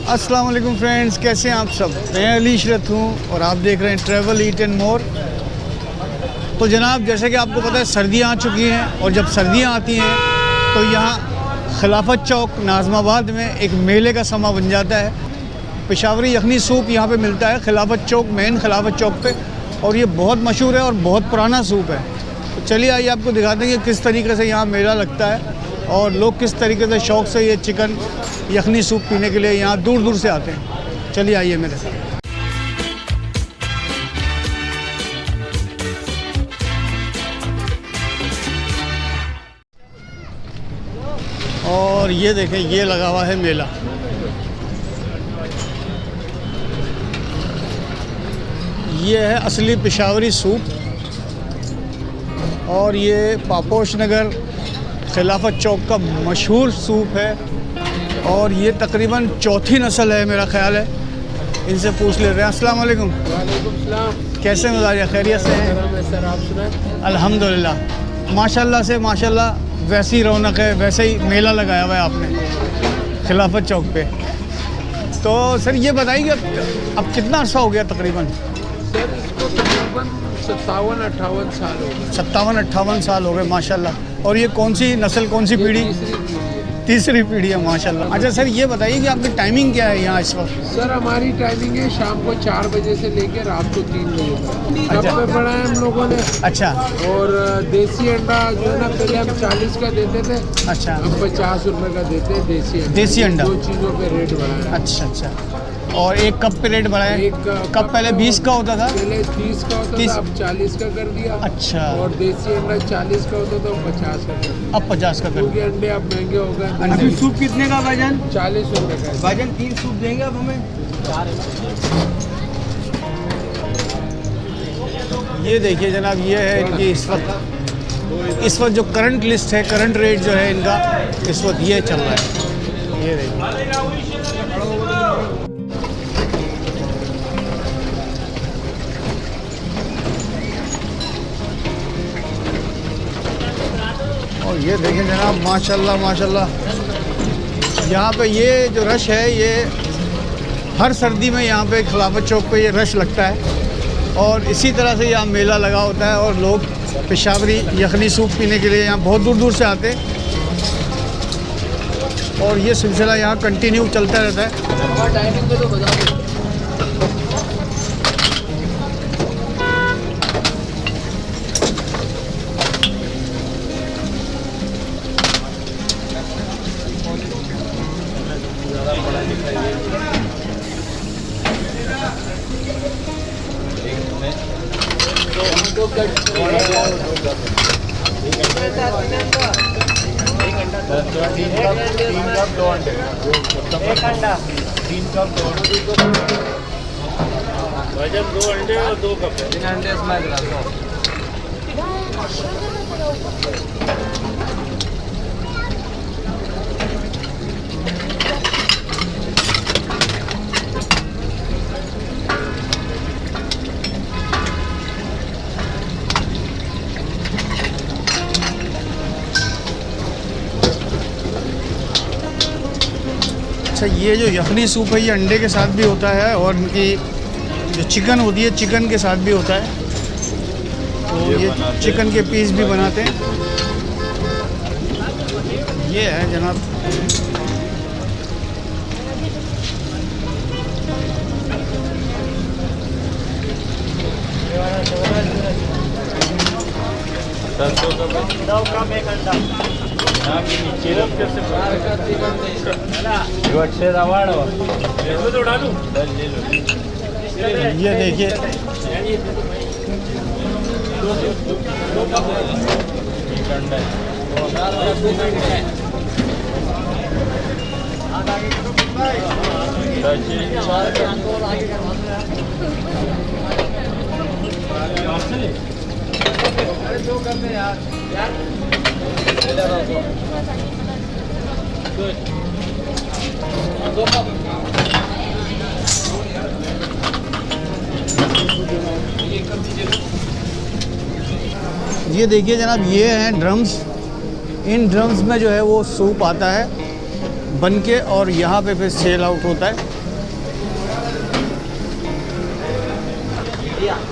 अस्सलाम वालेकुम फ्रेंड्स, कैसे हैं आप सब। मैं अली इशरत हूँ और आप देख रहे हैं ट्रैवल ईट एंड मोर। तो जनाब, जैसे कि आपको पता है सर्दियाँ आ चुकी हैं और जब सर्दियाँ आती हैं तो यहाँ खिलाफत चौक नाज़माबाद में एक मेले का समा बन जाता है। पेशावरी यखनी सूप यहाँ पे मिलता है खिलाफत चौक, मेन खिलाफत चौक पे, और ये बहुत मशहूर है और बहुत पुराना सूप है। तो चलिए आइए आपको दिखाते हैं कि किस तरीके से यहाँ मेला लगता है और लोग किस तरीके से शौक़ से ये चिकन यखनी सूप पीने के लिए यहाँ दूर दूर से आते हैं। चलिए आइए मेरे साथ। और ये देखें, ये लगा हुआ है मेला। ये है असली पेशावरी सूप और ये पापोश नगर खिलाफत चौक का मशहूर सूप है और ये तकरीबन चौथी नस्ल है मेरा ख्याल है। इनसे पूछ ले रहे हैं। अस्सलाम वालेकुम। वालेकुम सलाम। कैसे मिजाज, खैरियत से हैं? सर आप सुनाएं। अल्हम्दुलिल्लाह, माशाल्लाह से माशाल्लाह। वैसी रौनक है, वैसे ही मेला लगाया हुआ है आपने खिलाफत चौक पे। तो सर ये बताइए कि अब कितना अर्सा हो गया तकरीबन? सर इसको तकरीबन 57-58 साल हो गए। 57-58 साल हो गए माशाल्लाह। और ये कौन सी नस्ल, कौन सी पीढ़ी? तीसरी पीढ़ी है माशाल्लाह। अच्छा सर ये बताइए कि आपकी टाइमिंग क्या है यहाँ इस वक्त? सर हमारी टाइमिंग है शाम को 4 बजे से लेकर रात को 3 बजे तक। अच्छा। कप पे बढ़ाया हम लोगों ने। अच्छा। और देसी अंडा जो है ना, पहले हम 40 का देते थे, अच्छा। अब 50 रुपए का देते हैं देसी अंडा। देसी अंडा। 2 चीज़ों पे रेट बढ़ाया। अच्छा अच्छा। और एक कप पे रेट बढ़ाया? एक कप पहले 20 का होता था? पहले 30 का होता 30 था, अब 40 का कर दिया। अच्छा। और देसी अंडा 40 का होता था, 50 का कर दिया। अब 50 का कर क्योंकि अंडे अब महंगे हो गए। अभी सूप कितने का भाईजान? 40 रुपए का है। भाईजान 3 सूप देंगे आप हमें? ये देखिए जनाब, ये है इनकी इस वक्त जो करंट लिस्ट है, करंट रेट जो है इनका इस वक्त ये चल रहा है। ये देखिए। और ये देखें जनाब, माशाल्लाह माशाल्लाह, यहाँ पे ये जो रश है ये हर सर्दी में यहाँ पे खिलाफत चौक पे ये रश लगता है और इसी तरह से यहाँ मेला लगा होता है और लोग पेशावरी यखनी सूप पीने के लिए यहाँ बहुत दूर दूर से आते हैं और ये सिलसिला यहाँ कंटिन्यू चलता रहता है। टाइमिंग पे तो बता दो। भाईजान 2 अंडे और 2 कप है। 3 अंडे इसमें डालता हूं। अच्छा, ये जो यखनी सूप है ये अंडे के साथ भी होता है और इनकी जो चिकन होती है चिकन के साथ भी होता है। तो ये चिकन के पीस भी बनाते हैं। ये है जनाब। ये देखिए, ये देखिए जनाब, ये हैं ड्रम्स। इन ड्रम्स में जो है वो सूप आता है बन के और यहाँ पे फिर सेल आउट होता है।